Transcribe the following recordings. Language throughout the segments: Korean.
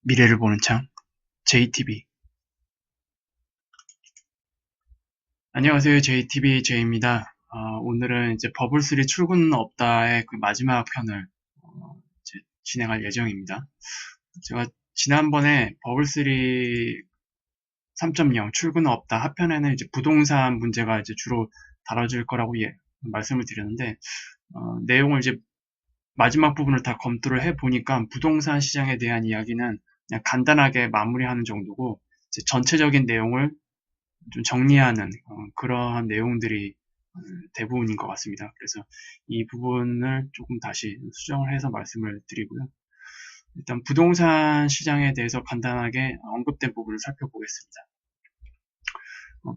미래를 보는 창 JTB. 안녕하세요. JTB J입니다. 오늘은 이제 버블3 출근 없다의 그 마지막 편을 이제 진행할 예정입니다. 제가 지난번에 버블3 3.0 출근 없다 하편에는 이제 부동산 문제가 이제 주로 다뤄질 거라고 말씀을 드렸는데, 내용을 이제 마지막 부분을 다 검토를 해 보니까 부동산 시장에 대한 이야기는 그냥 간단하게 마무리하는 정도고, 이제 전체적인 내용을 좀 정리하는 그러한 내용들이 대부분인 것 같습니다. 그래서 이 부분을 조금 다시 수정을 해서 말씀을 드리고요. 일단 부동산 시장에 대해서 간단하게 언급된 부분을 살펴보겠습니다.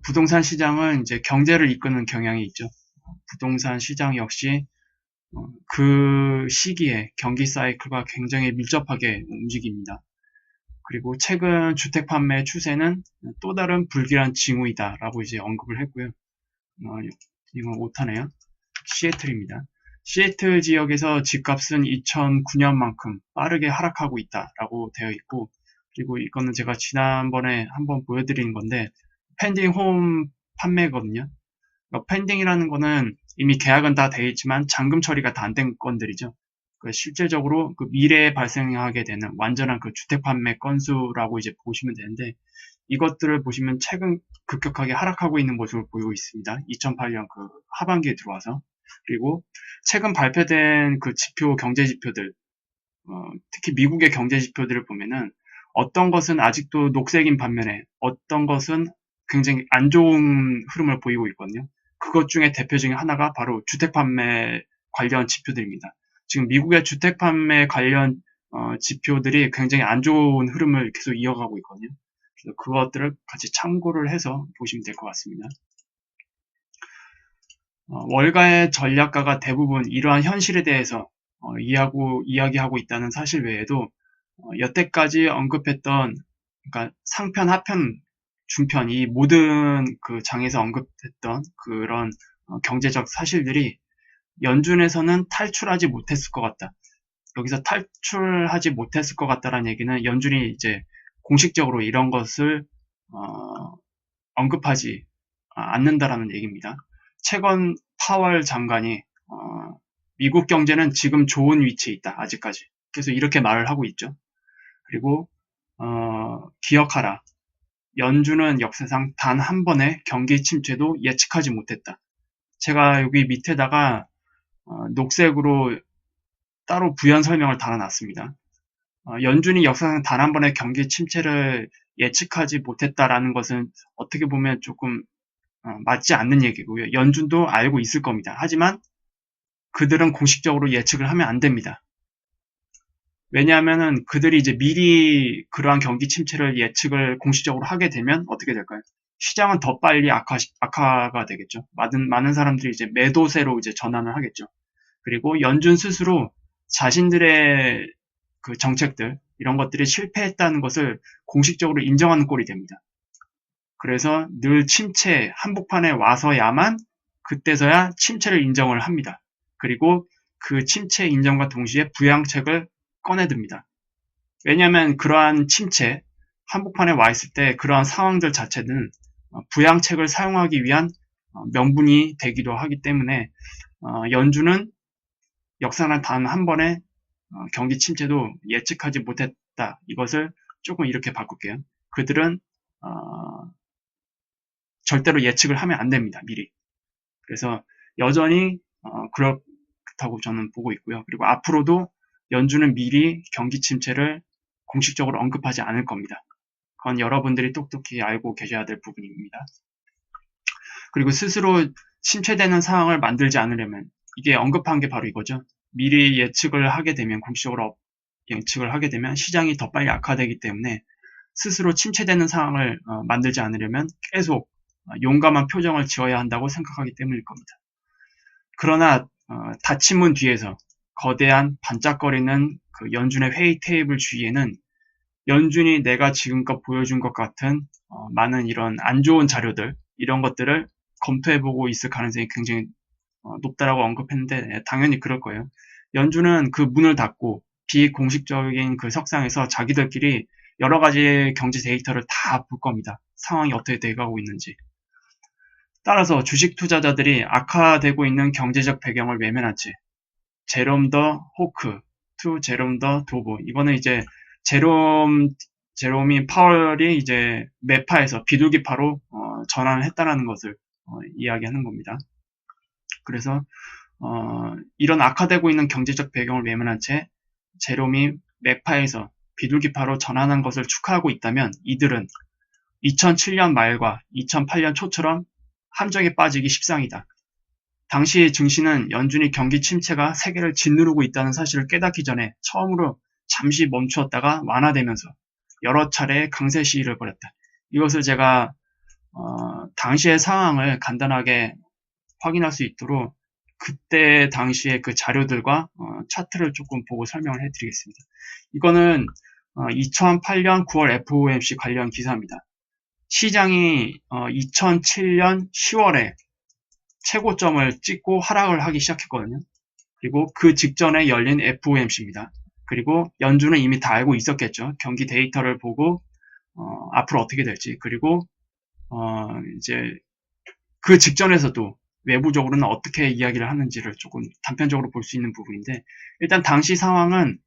부동산 시장은 이제 경제를 이끄는 경향이 있죠. 부동산 시장 역시 그 시기에 경기 사이클과 굉장히 밀접하게 움직입니다. 그리고 최근 주택 판매 추세는 또 다른 불길한 징후이다라고 이제 언급을 했고요. 이건 오타네요. 시애틀입니다. 시애틀 지역에서 집값은 2009년만큼 빠르게 하락하고 있다라고 되어 있고, 그리고 이거는 제가 지난번에 한번 보여드린 건데, 펜딩 홈 판매거든요. 펜딩이라는 거는 이미 계약은 다 되어 있지만 잔금 처리가 다 안 된 건들이죠. 실제적으로 그 미래에 발생하게 되는 완전한 그 주택 판매 건수라고 이제 보시면 되는데, 이것들을 보시면 최근 급격하게 하락하고 있는 모습을 보이고 있습니다. 2008년 그 하반기에 들어와서. 그리고 최근 발표된 그 지표, 경제 지표들, 특히 미국의 경제 지표들을 보면은 어떤 것은 아직도 녹색인 반면에 어떤 것은 굉장히 안 좋은 흐름을 보이고 있거든요. 그것 중에 대표 중에 하나가 바로 주택 판매 관련 지표들입니다. 지금 미국의 주택 판매 관련 지표들이 굉장히 안 좋은 흐름을 계속 이어가고 있거든요. 그래서 그것들을 같이 참고를 해서 보시면 될 것 같습니다. 월가의 전략가가 대부분 이러한 현실에 대해서 이야기하고 있다는 사실 외에도 여태까지 언급했던, 그러니까 상편, 하편, 중편 이 모든 그 장에서 언급했던 그런 경제적 사실들이 연준에서는 탈출하지 못했을 것 같다. 여기서 탈출하지 못했을 것 같다라는 얘기는 연준이 이제 공식적으로 이런 것을 언급하지 않는다라는 얘기입니다. 최근 파월 장관이 미국 경제는 지금 좋은 위치에 있다. 아직까지. 계속 이렇게 말을 하고 있죠. 그리고 기억하라. 연준은 역사상 단 한 번의 경기 침체도 예측하지 못했다. 제가 여기 밑에다가 녹색으로 따로 부연 설명을 달아놨습니다. 연준이 역사상 단 한 번의 경기 침체를 예측하지 못했다라는 것은 어떻게 보면 조금 맞지 않는 얘기고요. 연준도 알고 있을 겁니다. 하지만 그들은 공식적으로 예측을 하면 안 됩니다. 왜냐하면은 그들이 이제 미리 그러한 경기 침체를 예측을 공식적으로 하게 되면 어떻게 될까요? 시장은 더 빨리 악화가 되겠죠. 많은 사람들이 이제 매도세로 이제 전환을 하겠죠. 그리고 연준 스스로 자신들의 그 정책들, 이런 것들이 실패했다는 것을 공식적으로 인정하는 꼴이 됩니다. 그래서 늘 침체, 한복판에 와서야만 그때서야 침체를 인정을 합니다. 그리고 그 침체 인정과 동시에 부양책을 꺼내듭니다. 왜냐하면 그러한 침체, 한복판에 와 있을 때 그러한 상황들 자체는 부양책을 사용하기 위한 명분이 되기도 하기 때문에 연준은 역사상 단 한 번의 경기 침체도 예측하지 못했다. 이것을 조금 이렇게 바꿀게요. 그들은 절대로 예측을 하면 안 됩니다. 미리. 그래서 여전히 그렇다고 저는 보고 있고요. 그리고 앞으로도 연준은 미리 경기 침체를 공식적으로 언급하지 않을 겁니다. 그건 여러분들이 똑똑히 알고 계셔야 될 부분입니다. 그리고 스스로 침체되는 상황을 만들지 않으려면, 이게 언급한 게 바로 이거죠. 미리 예측을 하게 되면, 공식적으로 예측을 하게 되면 시장이 더 빨리 악화되기 때문에 스스로 침체되는 상황을 만들지 않으려면 계속 용감한 표정을 지어야 한다고 생각하기 때문일 겁니다. 그러나 닫힌 문 뒤에서 거대한 반짝거리는 그 연준의 회의 테이블 주위에는 연준이 내가 지금껏 보여준 것 같은 많은 이런 안 좋은 자료들, 이런 것들을 검토해보고 있을 가능성이 굉장히 높다라고 언급했는데 당연히 그럴 거예요. 연준은 그 문을 닫고 비공식적인 그 석상에서 자기들끼리 여러 가지 경제 데이터를 다 볼 겁니다. 상황이 어떻게 돼가고 있는지. 따라서 주식 투자자들이 악화되고 있는 경제적 배경을 외면한 채 제롬 더 호크, 투 제롬 더 도브. 이거는 이제 제롬이 파월이 이제 매파에서 비둘기파로 전환을 했다라는 것을 이야기하는 겁니다. 그래서 이런 악화되고 있는 경제적 배경을 외면한 채 제롬이 매파에서 비둘기파로 전환한 것을 축하하고 있다면 이들은 2007년 말과 2008년 초처럼 함정에 빠지기 십상이다. 당시 증시는 연준이 경기 침체가 세계를 짓누르고 있다는 사실을 깨닫기 전에 처음으로 잠시 멈추었다가 완화되면서 여러 차례 강세 시위를 벌였다. 이것을 제가 당시의 상황을 간단하게 확인할 수 있도록 그때 당시의 그 자료들과 차트를 조금 보고 설명을 해드리겠습니다. 이거는 2008년 9월 FOMC 관련 기사입니다. 시장이 2007년 10월에 최고점을 찍고 하락을 하기 시작했거든요. 그리고 그 직전에 열린 FOMC입니다. 그리고 연준은 이미 다 알고 있었겠죠. 경기 데이터를 보고 앞으로 어떻게 될지. 그리고 이제 그 직전에서도 외부적으로는 어떻게 이야기를 하는지를 조금 단편적으로 볼 수 있는 부분인데, 일단 당시 상황은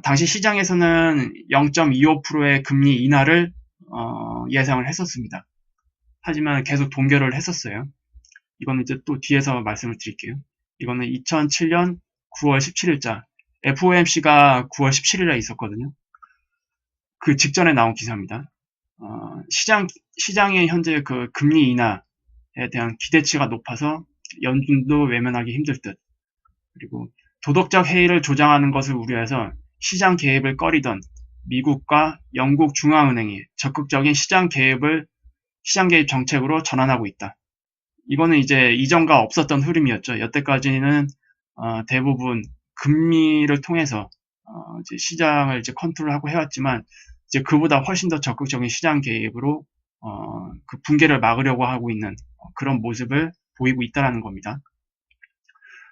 당시 시장에서는 0.25%의 금리 인하를 예상을 했었습니다. 하지만 계속 동결을 했었어요. 이거는 이제 또 뒤에서 말씀을 드릴게요. 이거는 2007년 9월 17일자 FOMC가 9월 17일에 있었거든요. 그 직전에 나온 기사입니다. 시장의 현재 그 금리 인하에 대한 기대치가 높아서 연준도 외면하기 힘들 듯. 그리고 도덕적 해이를 조장하는 것을 우려해서 시장 개입을 꺼리던 미국과 영국 중앙은행이 적극적인 시장 개입 정책으로 전환하고 있다. 이거는 이제 이전과 없었던 흐름이었죠. 여태까지는 대부분 금리를 통해서 이제 시장을 이제 컨트롤하고 해왔지만 이제 그보다 훨씬 더 적극적인 시장 개입으로 그 붕괴를 막으려고 하고 있는 그런 모습을 보이고 있다는 겁니다.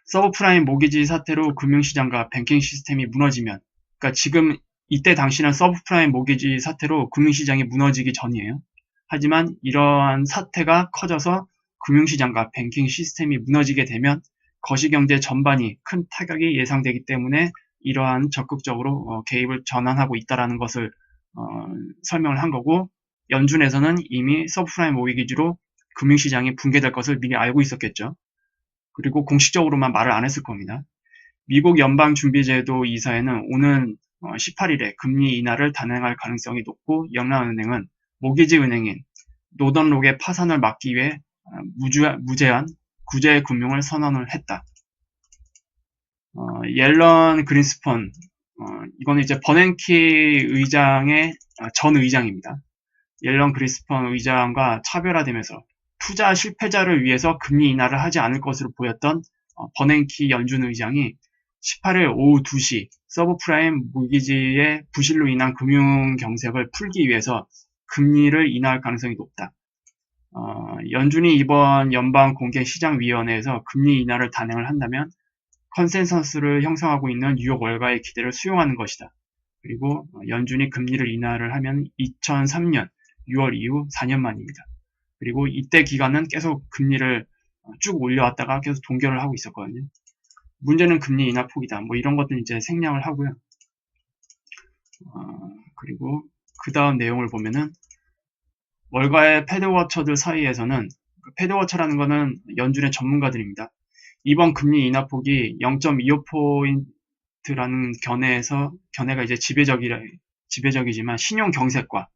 서브프라임 모기지 사태로 금융시장과 뱅킹 시스템이 무너지면, 그러니까 지금 이때 당시는 서브프라임 모기지 사태로 금융시장이 무너지기 전이에요. 하지만 이러한 사태가 커져서 금융시장과 뱅킹 시스템이 무너지게 되면 거시경제 전반이 큰 타격이 예상되기 때문에 이러한 적극적으로 개입을 전환하고 있다는 것을 설명을 한 거고, 연준에서는 이미 서브프라임 모기지로 금융시장이 붕괴될 것을 미리 알고 있었겠죠. 그리고 공식적으로만 말을 안 했을 겁니다. 미국 연방준비제도 이사회는 오는 18일에 금리 인하를 단행할 가능성이 높고, 영란은행은 모기지 은행인 노던록의 파산을 막기 위해 무제한 구제 금융을 선언을 했다. 옐런 그린스펀, 이거는 이제 버냉키 의장의 전 의장입니다. 옐런 그린스펀 의장과 차별화되면서 투자 실패자를 위해서 금리 인하를 하지 않을 것으로 보였던 버냉키 연준 의장이 18일 오후 2시 서브프라임 모기지의 부실로 인한 금융 경색을 풀기 위해서 금리를 인하할 가능성이 높다. 연준이 이번 연방공개시장위원회에서 금리 인하를 단행을 한다면 컨센서스를 형성하고 있는 뉴욕 월가의 기대를 수용하는 것이다. 그리고 연준이 금리를 인하를 하면 2003년 6월 이후 4년 만입니다. 그리고 이때 기간은 계속 금리를 쭉 올려왔다가 계속 동결을 하고 있었거든요. 문제는 금리 인하 폭이다. 뭐 이런 것들 이제 생략을 하고요. 그리고 그 다음 내용을 보면은 월가의 패드워처들 사이에서는, 패드워처라는 거는 연준의 전문가들입니다. 이번 금리 인하 폭이 0.25포인트라는 견해가 이제 지배적이지만 신용 경색과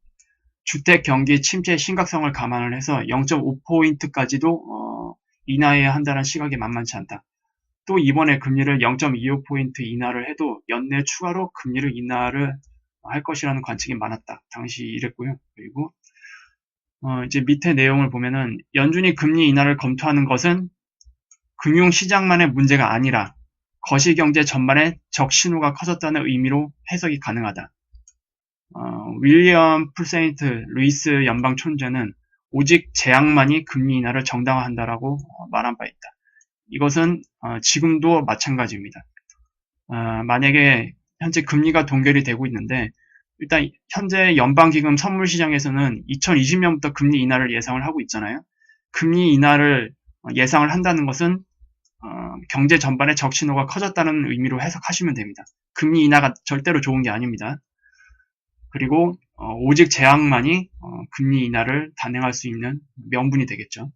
주택 경기 침체의 심각성을 감안을 해서 0.5포인트까지도 인하해야 한다는 시각이 만만치 않다. 또 이번에 금리를 0.25포인트 인하를 해도 연내 추가로 금리를 인하를 할 것이라는 관측이 많았다. 당시 이랬고요. 그리고 이제 밑에 내용을 보면은 연준이 금리 인하를 검토하는 것은 금융시장만의 문제가 아니라 거시경제 전반에 적신호가 커졌다는 의미로 해석이 가능하다. 윌리엄 풀세인트 루이스 연방촌장은 오직 재앙만이 금리 인하를 정당화한다라고 말한 바 있다. 이것은 지금도 마찬가지입니다. 만약에 현재 금리가 동결이 되고 있는데, 일단 현재 연방기금 선물시장에서는 2020년부터 금리 인하를 예상을 하고 있잖아요. 금리 인하를 예상을 한다는 것은 경제 전반의 적신호가 커졌다는 의미로 해석하시면 됩니다. 금리 인하가 절대로 좋은 게 아닙니다. 그리고 오직 제약만이 금리 인하를 단행할 수 있는 명분이 되겠죠.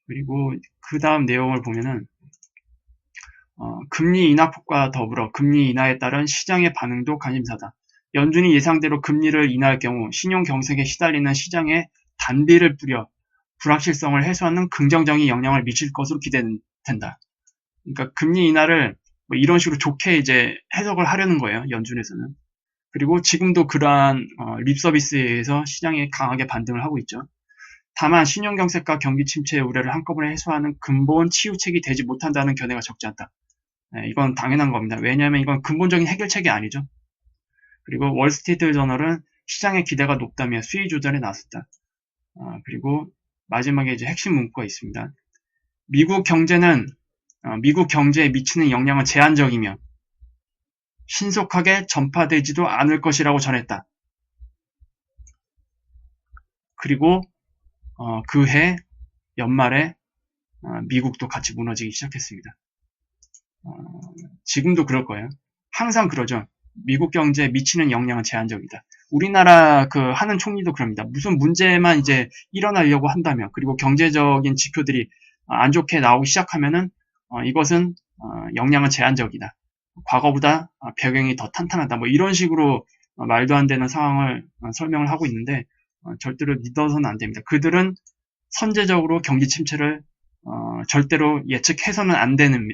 그리고 그 다음 내용을 보면은 금리 인하폭과 더불어 금리 인하에 따른 시장의 반응도 관심사다. 연준이 예상대로 금리를 인하할 경우 신용 경색에 시달리는 시장에 단비를 뿌려 불확실성을 해소하는 긍정적인 영향을 미칠 것으로 기대된다. 그러니까 금리 인하를 뭐 이런 식으로 좋게 이제 해석을 하려는 거예요. 연준에서는. 그리고 지금도 그러한 립 서비스에 의해서 시장이 강하게 반등을 하고 있죠. 다만 신용경색과 경기 침체의 우려를 한꺼번에 해소하는 근본 치유책이 되지 못한다는 견해가 적지 않다. 네, 이건 당연한 겁니다. 왜냐하면 이건 근본적인 해결책이 아니죠. 그리고 월스트리트 저널은 시장의 기대가 높다며 수위 조절에 나섰다. 그리고 마지막에 이제 핵심 문구가 있습니다. 미국 경제에 미치는 영향은 제한적이며 신속하게 전파되지도 않을 것이라고 전했다. 그리고 그해 연말에 미국도 같이 무너지기 시작했습니다. 지금도 그럴 거예요. 항상 그러죠. 미국 경제에 미치는 영향은 제한적이다. 우리나라 하는 총리도 그럽니다. 무슨 문제만 이제 일어나려고 한다면, 그리고 경제적인 지표들이 안 좋게 나오기 시작하면은 이것은 영향은 제한적이다. 과거보다 배경이 더 탄탄하다. 뭐 이런 식으로 말도 안 되는 상황을 설명을 하고 있는데 절대로 믿어서는 안 됩니다. 그들은 선제적으로 경기 침체를 절대로 예측해서는 안 되는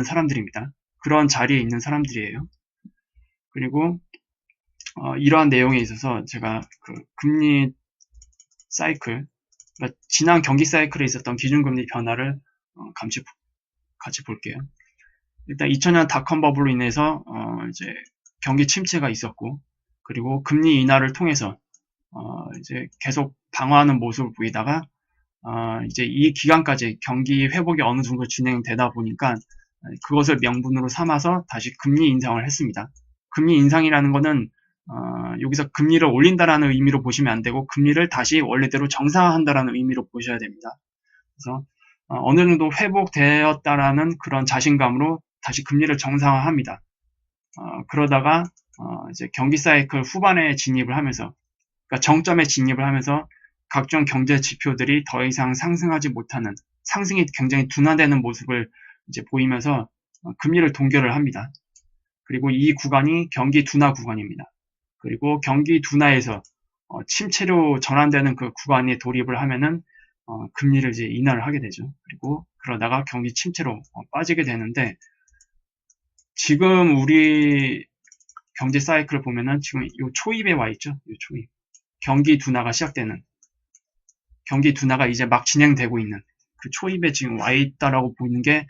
사람들입니다. 그런 자리에 있는 사람들이에요. 그리고 이러한 내용에 있어서 제가 금리 사이클, 그러니까 지난 경기 사이클에 있었던 기준금리 변화를 같이 볼게요. 일단 2000년 닷컴 버블로 인해서 이제 경기 침체가 있었고, 그리고 금리 인하를 통해서 이제 계속 방어하는 모습을 보이다가 이제 이 기간까지 경기 회복이 어느 정도 진행되다 보니까 그것을 명분으로 삼아서 다시 금리 인상을 했습니다. 금리 인상이라는 거는 여기서 금리를 올린다라는 의미로 보시면 안 되고 금리를 다시 원래대로 정상화한다라는 의미로 보셔야 됩니다. 그래서 어느 정도 회복되었다라는 그런 자신감으로 다시 금리를 정상화합니다. 그러다가 이제 경기 사이클 후반에 진입을 하면서, 그러니까 정점에 진입을 하면서 각종 경제 지표들이 더 이상 상승하지 못하는, 상승이 굉장히 둔화되는 모습을 이제 보이면서 금리를 동결을 합니다. 그리고 이 구간이 경기 둔화 구간입니다. 그리고 경기 둔화에서 침체로 전환되는 그 구간에 돌입을 하면은 금리를 이제 인하를 하게 되죠. 그리고 그러다가 경기 침체로 빠지게 되는데, 지금 우리 경제 사이클을 보면은 지금 요 초입에 와 있죠. 요 초입. 경기 둔화가 이제 막 진행되고 있는 그 초입에 지금 와 있다라고 보이는 게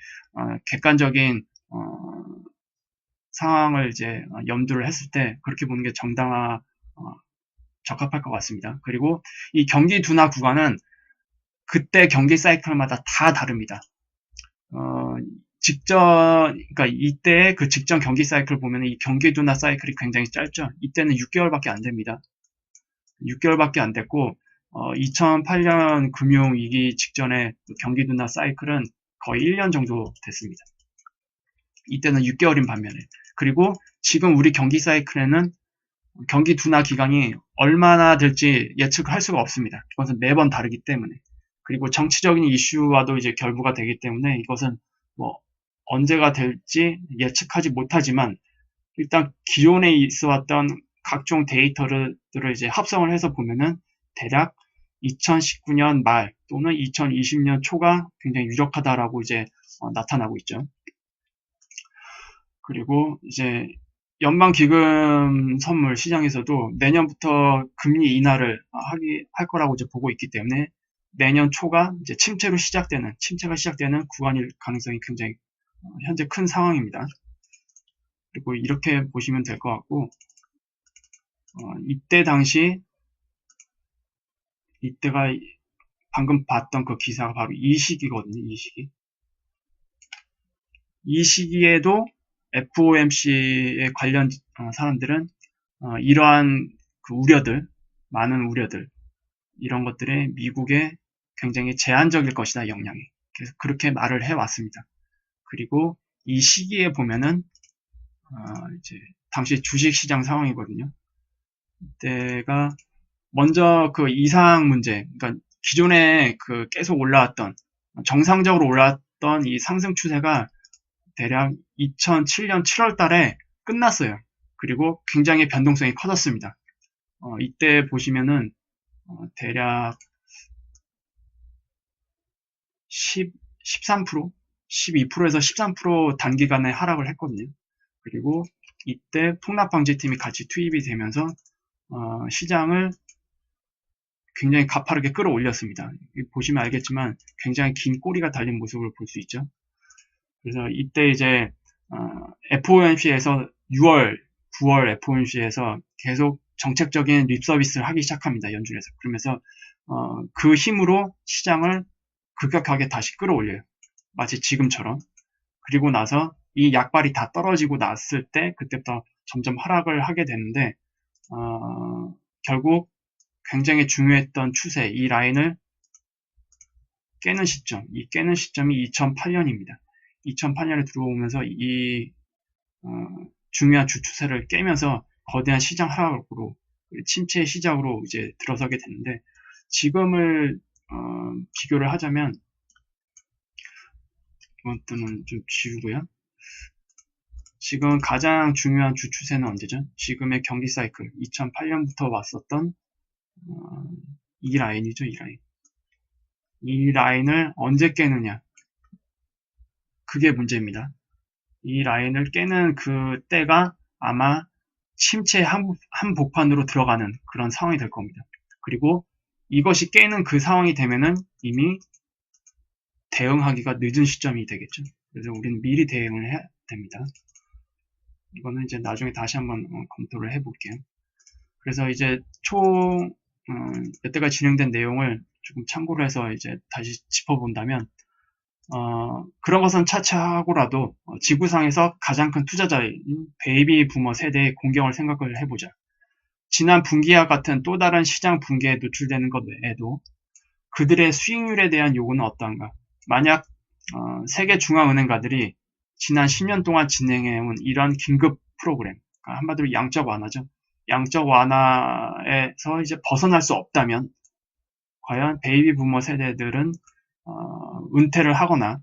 객관적인 상황을 이제 염두를 했을 때 그렇게 보는 게 적합할 것 같습니다. 그리고 이 경기 둔화 구간은 그때 경기 사이클마다 다 다릅니다. 그러니까 이때 그 직전 경기 사이클 보면 이 경기 둔화 사이클이 굉장히 짧죠. 이때는 6개월밖에 안 됩니다. 6개월밖에 안 됐고 2008년 금융위기 직전에 경기 둔화 사이클은 거의 1년 정도 됐습니다. 이때는 6개월인 반면에, 그리고 지금 우리 경기 사이클에는 경기 둔화 기간이 얼마나 될지 예측을 할 수가 없습니다. 이것은 매번 다르기 때문에, 그리고 정치적인 이슈와도 이제 결부가 되기 때문에 이것은 뭐 언제가 될지 예측하지 못하지만, 일단 기존에 있어왔던 각종 데이터들을 이제 합성을 해서 보면은 대략 2019년 말 또는 2020년 초가 굉장히 유력하다라고 이제 나타나고 있죠. 그리고 이제 연방기금 선물 시장에서도 내년부터 금리 인하를 할 거라고 이제 보고 있기 때문에 내년 초가 이제 침체가 시작되는 구간일 가능성이 굉장히 현재 큰 상황입니다. 그리고 이렇게 보시면 될 것 같고, 이때가 방금 봤던 그 기사가 바로 이 시기거든요. 이 시기에도 FOMC에 관련 사람들은 이러한 그 우려들, 많은 우려들, 이런 것들에 미국에 굉장히 제한적일 것이다, 영향이. 그래서 그렇게 말을 해왔습니다. 그리고 이 시기에 보면은 이제 당시 주식시장 상황이거든요. 이때가 먼저 그 이상 문제, 그러니까 기존에 그 계속 올라왔던 정상적으로 올라왔던 이 상승 추세가 대략 2007년 7월 달에 끝났어요. 그리고 굉장히 변동성이 커졌습니다. 이때 보시면은 대략 13%, 12%에서 13% 단기간에 하락을 했거든요. 그리고 이때 폭락방지팀이 같이 투입이 되면서 시장을 굉장히 가파르게 끌어올렸습니다. 보시면 알겠지만 굉장히 긴 꼬리가 달린 모습을 볼 수 있죠. 그래서 이때 이제 FOMC에서 6월, 9월 FOMC에서 계속 정책적인 립 서비스를 하기 시작합니다. 연준에서. 그러면서 그 힘으로 시장을 급격하게 다시 끌어올려요. 마치 지금처럼. 그리고 나서 이 약발이 다 떨어지고 났을 때 그때부터 점점 하락을 하게 되는데 결국 굉장히 중요했던 추세, 이 라인을 깨는 시점, 이 깨는 시점이 2008년입니다. 2008년에 들어오면서 이 중요한 주추세를 깨면서 거대한 시장 하락으로 침체의 시작으로 이제 들어서게 됐는데 지금을 비교를 하자면 이것들은 좀 지우고요. 지금 가장 중요한 주추세는 언제죠? 지금의 경기 사이클 2008년부터 왔었던 이 라인이죠. 이 라인. 이 라인을 언제 깨느냐? 그게 문제입니다. 이 라인을 깨는 그 때가 아마 침체 한복판으로 들어가는 그런 상황이 될 겁니다. 그리고 이것이 깨는 그 상황이 되면은 이미 대응하기가 늦은 시점이 되겠죠. 그래서 우리는 미리 대응을 해야 됩니다. 이거는 이제 나중에 다시 한번 검토를 해볼게요. 그래서 이제 총 여태까지 진행된 내용을 조금 참고를 해서 이제 다시 짚어본다면 그런 것은 차치하고라도 지구상에서 가장 큰 투자자인 베이비 부머 세대의 공경을 생각을 해보자. 지난 분기와 같은 또 다른 시장 붕괴에 노출되는 것 외에도 그들의 수익률에 대한 요구는 어떠한가? 만약 세계 중앙은행가들이 지난 10년 동안 진행해온 이런 긴급 프로그램, 그러니까 한마디로 양적 완화죠. 양적 완화에서 이제 벗어날 수 없다면 과연 베이비 부머 세대들은 은퇴를 하거나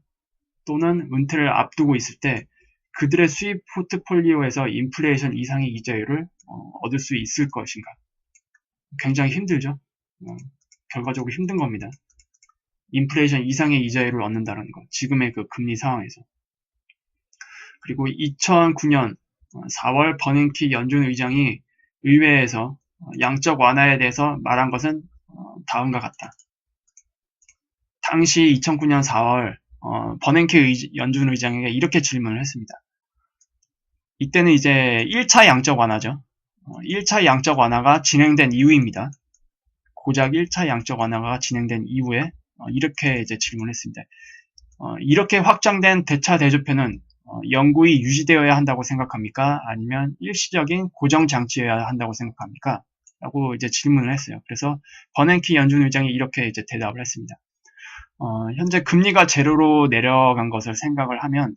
또는 은퇴를 앞두고 있을 때 그들의 수입 포트폴리오에서 인플레이션 이상의 이자율을 얻을 수 있을 것인가? 굉장히 힘들죠. 결과적으로 힘든 겁니다. 인플레이션 이상의 이자율을 얻는다는 것. 지금의 그 금리 상황에서. 그리고 2009년 4월 버냉키 연준 의장이 의회에서 양적 완화에 대해서 말한 것은 다음과 같다. 당시 2009년 4월 버냉키 연준 의장에게 이렇게 질문을 했습니다. 이때는 이제 1차 양적 완화죠. 1차 양적 완화가 진행된 이후입니다. 고작 1차 양적 완화가 진행된 이후에 이렇게 이제 질문했습니다. 이렇게 확장된 대차 대조표는 영구히 유지되어야 한다고 생각합니까? 아니면 일시적인 고정 장치여야 한다고 생각합니까? 라고 이제 질문을 했어요. 그래서 버냉키 연준 의장이 이렇게 이제 대답을 했습니다. 현재 금리가 제로로 내려간 것을 생각을 하면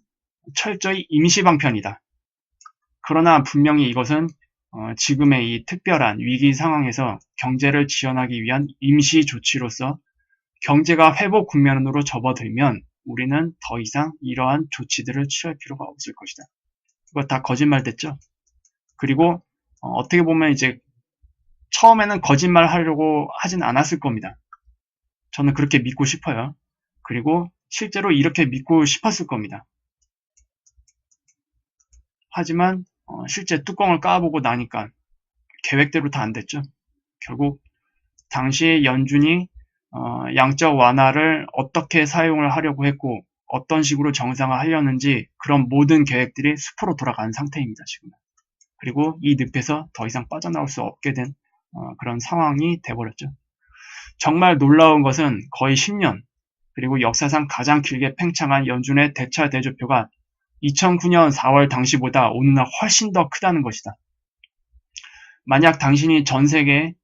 철저히 임시 방편이다. 그러나 분명히 이것은 지금의 이 특별한 위기 상황에서 경제를 지원하기 위한 임시 조치로서 경제가 회복 국면으로 접어들면 우리는 더 이상 이러한 조치들을 취할 필요가 없을 것이다. 이거 다 거짓말 됐죠? 그리고 어떻게 보면 이제 처음에는 거짓말 하려고 하진 않았을 겁니다. 저는 그렇게 믿고 싶어요. 그리고 실제로 이렇게 믿고 싶었을 겁니다. 하지만 실제 뚜껑을 까보고 나니까 계획대로 다 안 됐죠. 결국 당시 연준이 양적 완화를 어떻게 사용을 하려고 했고 어떤 식으로 정상화하려는지 그런 모든 계획들이 수포로 돌아간 상태입니다. 지금. 그리고 이 늪에서 더 이상 빠져나올 수 없게 된 그런 상황이 돼버렸죠. 정말 놀라운 것은 거의 10년 그리고 역사상 가장 길게 팽창한 연준의 대차 대조표가 2009년 4월 당시보다 오늘날 훨씬 더 크다는 것이다. 만약 당신이 전 세계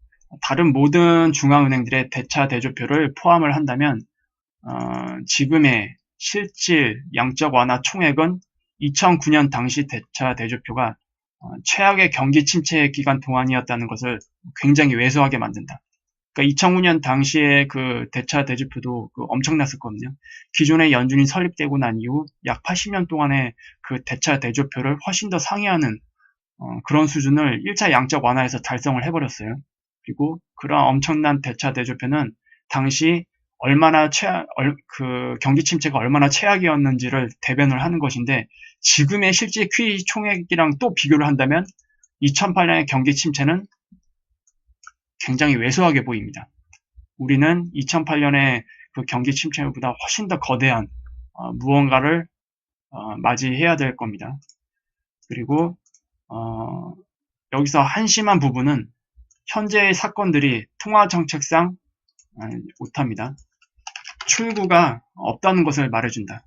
다른 모든 중앙은행들의 대차 대조표를 포함을 한다면 지금의 실질 양적 완화 총액은 2009년 당시 대차 대조표가 최악의 경기 침체 기간 동안이었다는 것을 굉장히 왜소하게 만든다. 그러니까 2009년 당시에 그 대차 대조표도 엄청났었거든요. 기존의 연준이 설립되고 난 이후 약 80년 동안의 그 대차 대조표를 훨씬 더 상회하는 그런 수준을 1차 양적 완화에서 달성을 해버렸어요. 그리고 그런 엄청난 대차 대조표는 당시 얼마나 그 경기 침체가 얼마나 최악이었는지를 대변을 하는 것인데, 지금의 실제 QE 총액이랑 또 비교를 한다면 2008년의 경기 침체는 굉장히 왜소하게 보입니다. 우리는 2008년의 그 경기 침체보다 훨씬 더 거대한 무언가를 맞이해야 될 겁니다. 그리고 여기서 한심한 부분은 현재의 사건들이 통화정책상 오타입니다. 출구가 없다는 것을 말해준다.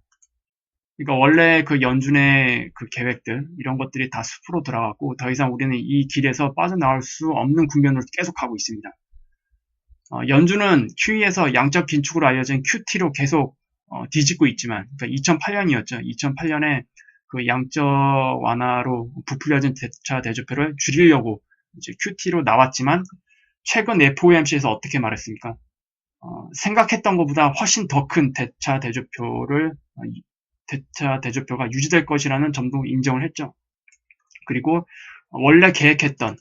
그러니까 원래 그 연준의 그 계획들 이런 것들이 다 숲으로 들어갔고 더 이상 우리는 이 길에서 빠져나올 수 없는 국면으로 계속 가고 있습니다. 연준은 QE에서 양적 긴축으로 알려진 QT로 계속 뒤집고 있지만, 그러니까 2008년이었죠. 2008년에 그 양적 완화로 부풀려진 대차 대조표를 줄이려고 이제 QT로 나왔지만, 최근 FOMC에서 어떻게 말했습니까? 생각했던 것보다 훨씬 더 큰 대차 대조표가 유지될 것이라는 점도 인정을 했죠. 그리고 원래 계획했던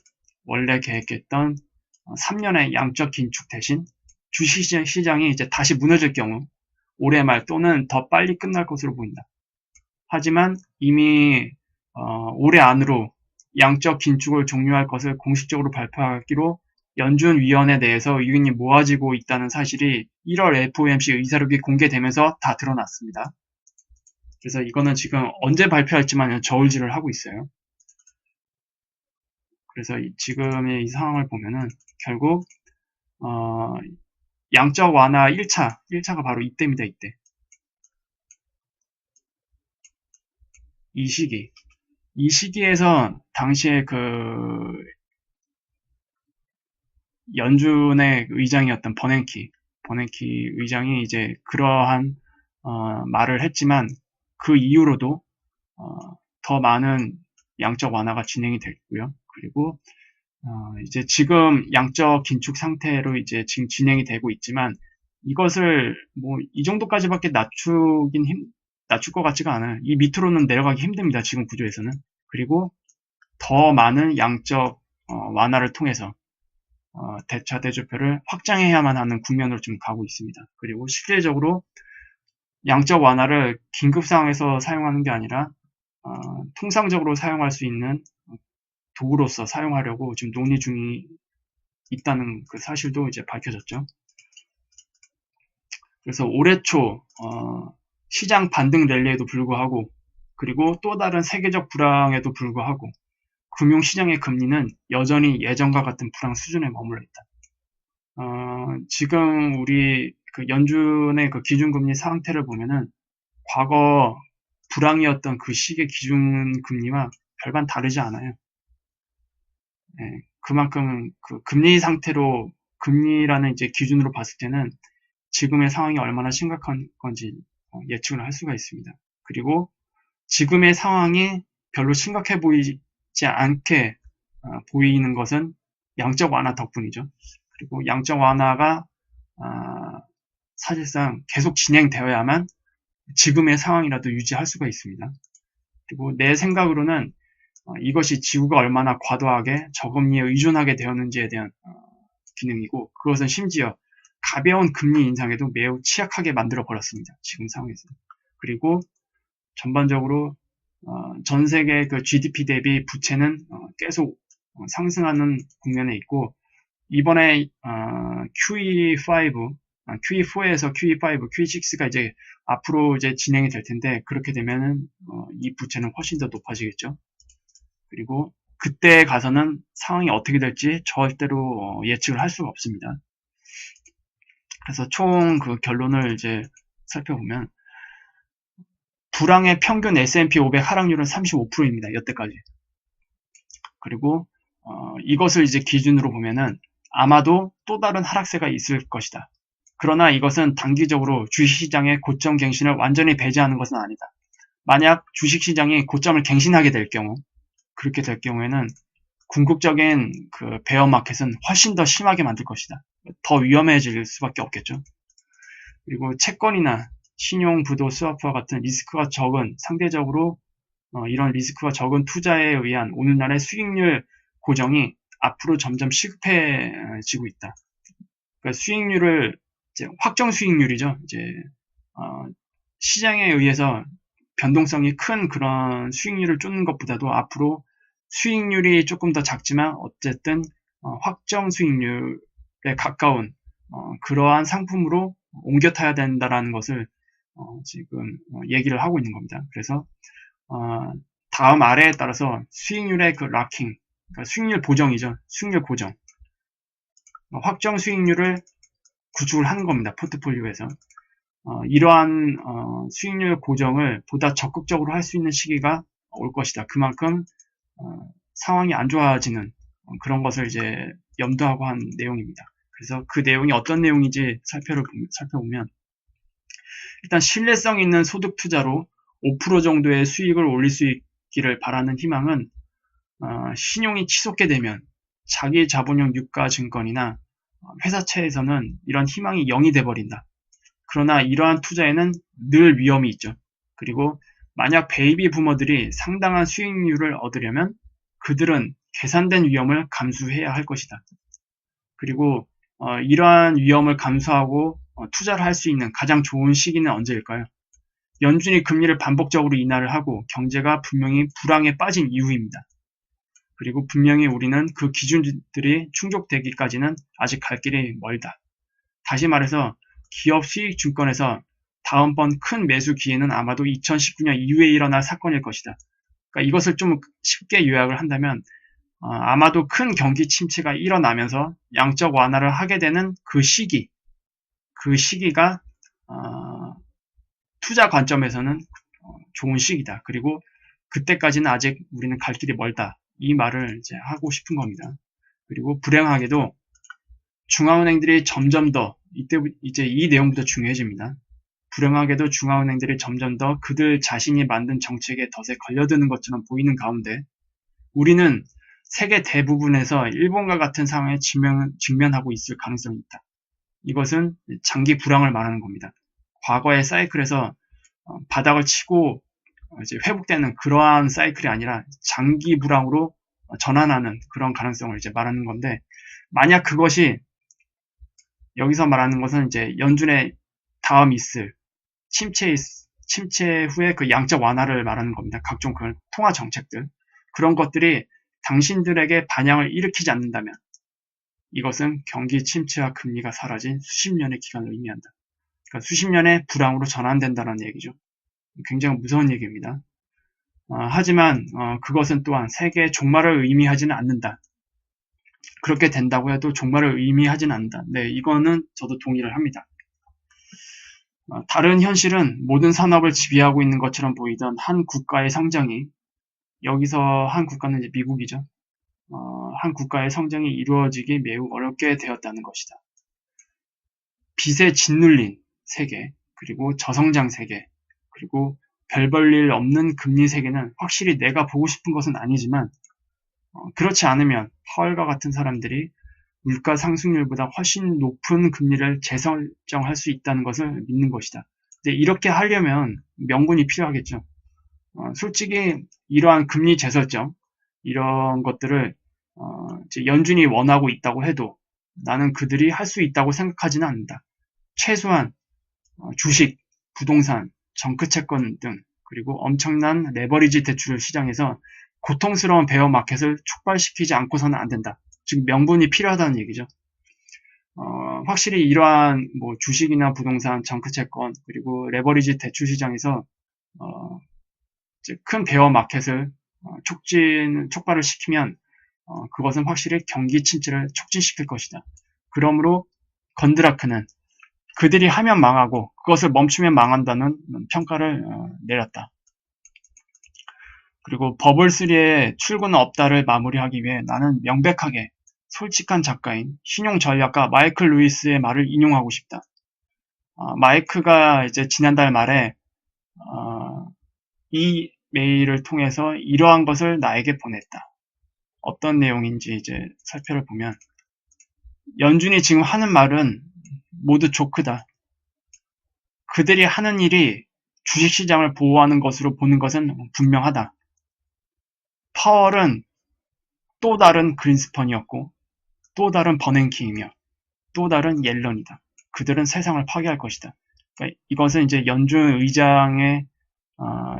3년의 양적 긴축 대신 주식시장이 이제 다시 무너질 경우 올해 말 또는 더 빨리 끝날 것으로 보인다. 하지만 이미 올해 안으로 양적 긴축을 종료할 것을 공식적으로 발표하기로 연준위원회 내에서 의견이 모아지고 있다는 사실이 1월 FOMC 의사록이 공개되면서 다 드러났습니다. 그래서 이거는 지금 언제 발표할지만 저울질을 하고 있어요. 그래서 지금의 이 상황을 보면은 결국 양적 완화 1차가 바로 이때입니다. 이때. 이 시기에서 당시에 그 연준의 의장이었던 버냉키 의장이 이제 그러한 말을 했지만, 그 이후로도 더 많은 양적 완화가 진행이 됐고요. 그리고 이제 지금 양적 긴축 상태로 이제 지금 진행이 되고 있지만, 이것을 뭐 이 정도까지밖에 낮출 것 같지가 않아요. 이 밑으로는 내려가기 힘듭니다. 지금 구조에서는. 그리고 더 많은 양적 완화를 통해서 대차 대조표를 확장해야만 하는 국면으로 지금 가고 있습니다. 그리고 실질적으로 양적 완화를 긴급 상황에서 사용하는 게 아니라 통상적으로 사용할 수 있는 도구로서 사용하려고 지금 논의 중이 있다는 그 사실도 이제 밝혀졌죠. 그래서 올해 초 시장 반등 랠리에도 불구하고, 그리고 또 다른 세계적 불황에도 불구하고 금융시장의 금리는 여전히 예전과 같은 불황 수준에 머물러 있다. 지금 우리 그 연준의 그 기준금리 상태를 보면은 과거 불황이었던 그 시기의 기준금리와 별반 다르지 않아요. 예, 그만큼 그 금리 상태로, 금리라는 이제 기준으로 봤을 때는 지금의 상황이 얼마나 심각한 건지 예측을 할 수가 있습니다. 그리고 지금의 상황이 별로 심각해 보이지 않게 보이는 것은 양적 완화 덕분이죠. 그리고 양적 완화가 사실상 계속 진행되어야만 지금의 상황이라도 유지할 수가 있습니다. 그리고 내 생각으로는 이것이 지구가 얼마나 과도하게 저금리에 의존하게 되었는지에 대한 기능이고, 그것은 심지어 가벼운 금리 인상에도 매우 취약하게 만들어 버렸습니다. 지금 상황에서. 그리고 전반적으로 전 세계 그 GDP 대비 부채는 계속 상승하는 국면에 있고, 이번에 QE4에서 QE5, QE6가 이제 앞으로 이제 진행이 될 텐데, 그렇게 되면은 이 부채는 훨씬 더 높아지겠죠. 그리고 그때 가서는 상황이 어떻게 될지 절대로 예측을 할 수가 없습니다. 그래서 총 그 결론을 이제 살펴보면, 불황의 평균 S&P 500 하락률은 35%입니다. 여태까지. 그리고 이것을 이제 기준으로 보면은 아마도 또 다른 하락세가 있을 것이다. 그러나 이것은 단기적으로 주식시장의 고점 갱신을 완전히 배제하는 것은 아니다. 만약 주식시장이 고점을 갱신하게 될 경우, 그렇게 될 경우에는 궁극적인 그 베어 마켓은 훨씬 더 심하게 만들 것이다. 더 위험해질 수밖에 없겠죠. 그리고 채권이나 신용, 부도, 스와프와 같은 리스크가 적은, 상대적으로 이런 리스크가 적은 투자에 의한 오늘날의 수익률 고정이 앞으로 점점 시급해지고 있다. 그러니까 수익률을 이제 확정 수익률이죠. 이제 시장에 의해서 변동성이 큰 그런 수익률을 쫓는 것보다도 앞으로 수익률이 조금 더 작지만 어쨌든 확정 수익률에 가까운 그러한 상품으로 옮겨 타야 된다라는 것을 지금 얘기를 하고 있는 겁니다. 그래서 다음 아래에 따라서 수익률의 그 락킹, 그러니까 수익률 보정이죠. 수익률 고정, 확정 수익률을 구축을 하는 겁니다. 포트폴리오에서. 이러한 수익률 고정을 보다 적극적으로 할 수 있는 시기가 올 것이다. 그만큼 상황이 안 좋아지는 그런 것을 이제 염두하고 한 내용입니다. 그래서 그 내용이 어떤 내용인지 살펴보면 일단 신뢰성 있는 소득 투자로 5% 정도의 수익을 올릴 수 있기를 바라는 희망은 신용이 치솟게 되면 자기 자본형 유가 증권이나 회사채에서는 이런 희망이 0이 돼버린다. 그러나 이러한 투자에는 늘 위험이 있죠. 그리고 만약 베이비 부머들이 상당한 수익률을 얻으려면 그들은 계산된 위험을 감수해야 할 것이다. 그리고 이러한 위험을 감수하고 투자를 할 수 있는 가장 좋은 시기는 언제일까요? 연준이 금리를 반복적으로 인하를 하고 경제가 분명히 불황에 빠진 이후입니다. 그리고 분명히 우리는 그 기준들이 충족되기까지는 아직 갈 길이 멀다. 다시 말해서 기업 수익 증권에서 다음번 큰 매수 기회는 아마도 2019년 이후에 일어날 사건일 것이다. 그러니까 이것을 좀 쉽게 요약을 한다면 아마도 큰 경기 침체가 일어나면서 양적 완화를 하게 되는 그 시기가 투자 관점에서는 좋은 시기다. 그리고 그때까지는 아직 우리는 갈 길이 멀다. 이 말을 이제 하고 싶은 겁니다. 그리고 불행하게도 중앙은행들이 점점 더 이제 이 내용부터 중요해집니다. 불행하게도 중앙은행들이 점점 더 그들 자신이 만든 정책의 덫에 걸려드는 것처럼 보이는 가운데 우리는 세계 대부분에서 일본과 같은 상황에 직면하고 있을 가능성이 있다. 이것은 장기 불황을 말하는 겁니다. 과거의 사이클에서 바닥을 치고 이제 회복되는 그러한 사이클이 아니라 장기 불황으로 전환하는 그런 가능성을 이제 말하는 건데, 만약 그것이 여기서 말하는 것은 이제 연준의 다음 있을 침체 후에 그 양적 완화를 말하는 겁니다. 각종 그 통화 정책들, 그런 것들이 당신들에게 반향을 일으키지 않는다면 이것은 경기 침체와 금리가 사라진 수십 년의 기간을 의미한다. 그러니까 수십 년의 불황으로 전환된다는 얘기죠. 굉장히 무서운 얘기입니다. 하지만 그것은 또한 세계의 종말을 의미하지는 않는다. 그렇게 된다고 해도 종말을 의미하지는 않는다. 네, 이거는 저도 동의를 합니다. 다른 현실은 모든 산업을 지배하고 있는 것처럼 보이던 한 국가의 성장이, 여기서 한 국가는 이제 미국이죠. 한 국가의 성장이 이루어지기 매우 어렵게 되었다는 것이다. 빚에 짓눌린 세계, 그리고 저성장 세계, 그리고 별 볼 일 없는 금리 세계는 확실히 내가 보고 싶은 것은 아니지만 그렇지 않으면 파월과 같은 사람들이 물가 상승률보다 훨씬 높은 금리를 재설정할 수 있다는 것을 믿는 것이다. 근데 이렇게 하려면 명분이 필요하겠죠. 솔직히 이러한 금리 재설정, 이런 것들을 이제 연준이 원하고 있다고 해도 나는 그들이 할 수 있다고 생각하지는 않는다. 최소한 주식, 부동산, 정크채권 등, 그리고 엄청난 레버리지 대출 시장에서 고통스러운 베어 마켓을 촉발시키지 않고서는 안 된다. 즉 명분이 필요하다는 얘기죠. 확실히 이러한 뭐 주식이나 부동산, 정크채권, 그리고 레버리지 대출 시장에서 큰 베어 마켓을 촉발을 시키면 그것은 확실히 경기 침체를 촉진시킬 것이다. 그러므로 건드라크는 그들이 하면 망하고 그것을 멈추면 망한다는 평가를 내렸다. 그리고 버블3의 출구는 없다를 마무리하기 위해 나는 명백하게 솔직한 작가인 신용 전략가 마이클 루이스의 말을 인용하고 싶다. 마이크가 이제 지난달 말에 이 메일을 통해서 이러한 것을 나에게 보냈다. 어떤 내용인지 이제 살펴보면 연준이 지금 하는 말은 모두 조크다. 그들이 하는 일이 주식시장을 보호하는 것으로 보는 것은 분명하다. 파월은 또 다른 그린스펀이었고 또 다른 버냉키이며 또 다른 옐런이다. 그들은 세상을 파괴할 것이다. 그러니까 이것은 이제 연준 의장의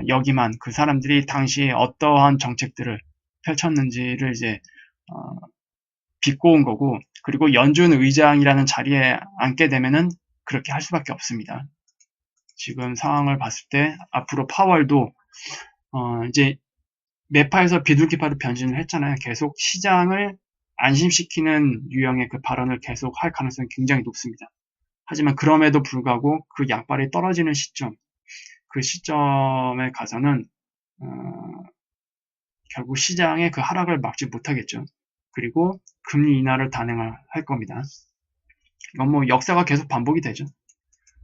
역임한 그 사람들이 당시에 어떠한 정책들을 펼쳤는지를 이제 비꼬은 거고, 그리고 연준 의장이라는 자리에 앉게 되면은 그렇게 할 수밖에 없습니다. 지금 상황을 봤을 때 앞으로 파월도 이제 매파에서 비둘기파로 변신을 했잖아요. 계속 시장을 안심시키는 유형의 그 발언을 계속 할 가능성이 굉장히 높습니다. 하지만 그럼에도 불구하고 그 약발이 떨어지는 시점, 그 시점에 가서는 결국 시장의 그 하락을 막지 못하겠죠. 그리고 금리 인하를 단행할 겁니다. 이건 뭐 역사가 계속 반복이 되죠.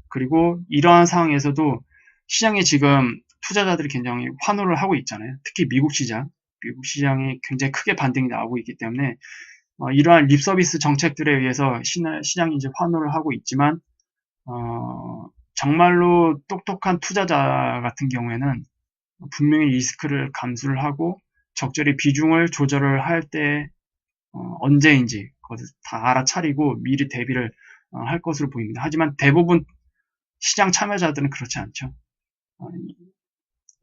그리고 이러한 상황에서도 시장이 지금 투자자들이 굉장히 환호를 하고 있잖아요. 특히 미국 시장이 굉장히 크게 반등이 나오고 있기 때문에 이러한 립서비스 정책들에 의해서 시장이 이제 환호를 하고 있지만 정말로 똑똑한 투자자 같은 경우에는 분명히 리스크를 감수를 하고 적절히 비중을 조절을 할 때 언제인지 그것을 다 알아차리고 미리 대비를 할 것으로 보입니다. 하지만 대부분 시장 참여자들은 그렇지 않죠.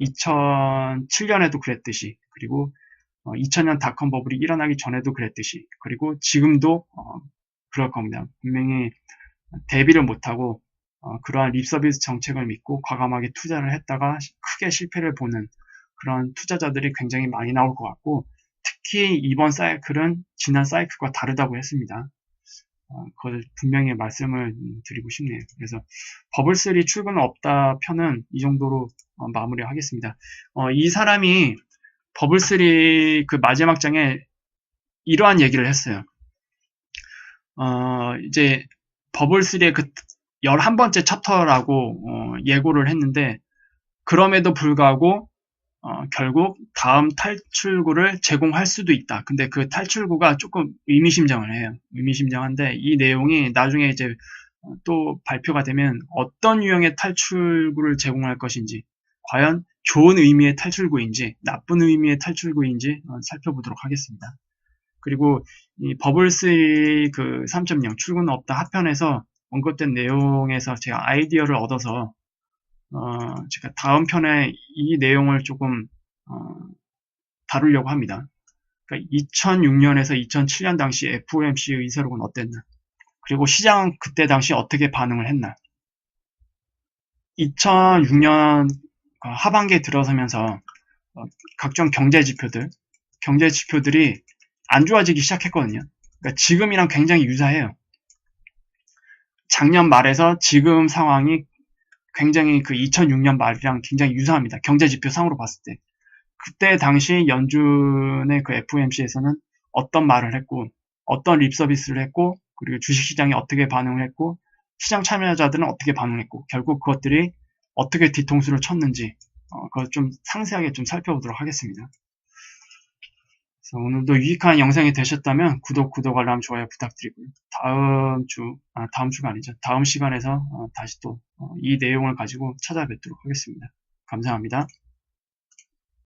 2007년에도 그랬듯이, 그리고 2000년 닷컴 버블이 일어나기 전에도 그랬듯이, 그리고 지금도 그럴 겁니다. 분명히 대비를 못하고 그러한 립서비스 정책을 믿고 과감하게 투자를 했다가 크게 실패를 보는 그런 투자자들이 굉장히 많이 나올 것 같고, 특히 이번 사이클은 지난 사이클과 다르다고 했습니다. 그걸 분명히 말씀을 드리고 싶네요. 그래서 버블3 출구는 없다 편은 이 정도로 마무리하겠습니다. 이 사람이 버블3 그 마지막 장에 이러한 얘기를 했어요. 이제 버블3의 그 11번째 챕터라고 예고를 했는데, 그럼에도 불구하고 결국 다음 탈출구를 제공할 수도 있다. 근데 그 탈출구가 조금 의미심장을 해요. 의미심장한데 이 내용이 나중에 이제 또 발표가 되면 어떤 유형의 탈출구를 제공할 것인지, 과연 좋은 의미의 탈출구인지 나쁜 의미의 탈출구인지 살펴보도록 하겠습니다. 그리고 이 버블3 그 3.0 출구는 없다 하편에서 언급된 내용에서 제가 아이디어를 얻어서 제가 다음 편에 이 내용을 조금 다루려고 합니다. 그러니까 2006년에서 2007년 당시 FOMC의 의사록은 어땠나? 그리고 시장은 그때 당시 어떻게 반응을 했나? 2006년 하반기에 들어서면서 각종 경제 지표들이 안 좋아지기 시작했거든요. 그러니까 지금이랑 굉장히 유사해요. 작년 말에서 지금 상황이 굉장히 그 2006년 말이랑 굉장히 유사합니다. 경제 지표 상으로 봤을 때. 그때 당시 연준의 그 FOMC에서는 어떤 말을 했고, 어떤 립 서비스를 했고, 그리고 주식시장이 어떻게 반응을 했고, 시장 참여자들은 어떻게 반응을 했고, 결국 그것들이 어떻게 뒤통수를 쳤는지, 그걸 좀 상세하게 좀 살펴보도록 하겠습니다. 그래서 오늘도 유익한 영상이 되셨다면 구독, 알람, 좋아요 부탁드리고요. 다음 주가 아니죠. 다음 시간에서 다시 또 이 내용을 가지고 찾아뵙도록 하겠습니다. 감사합니다.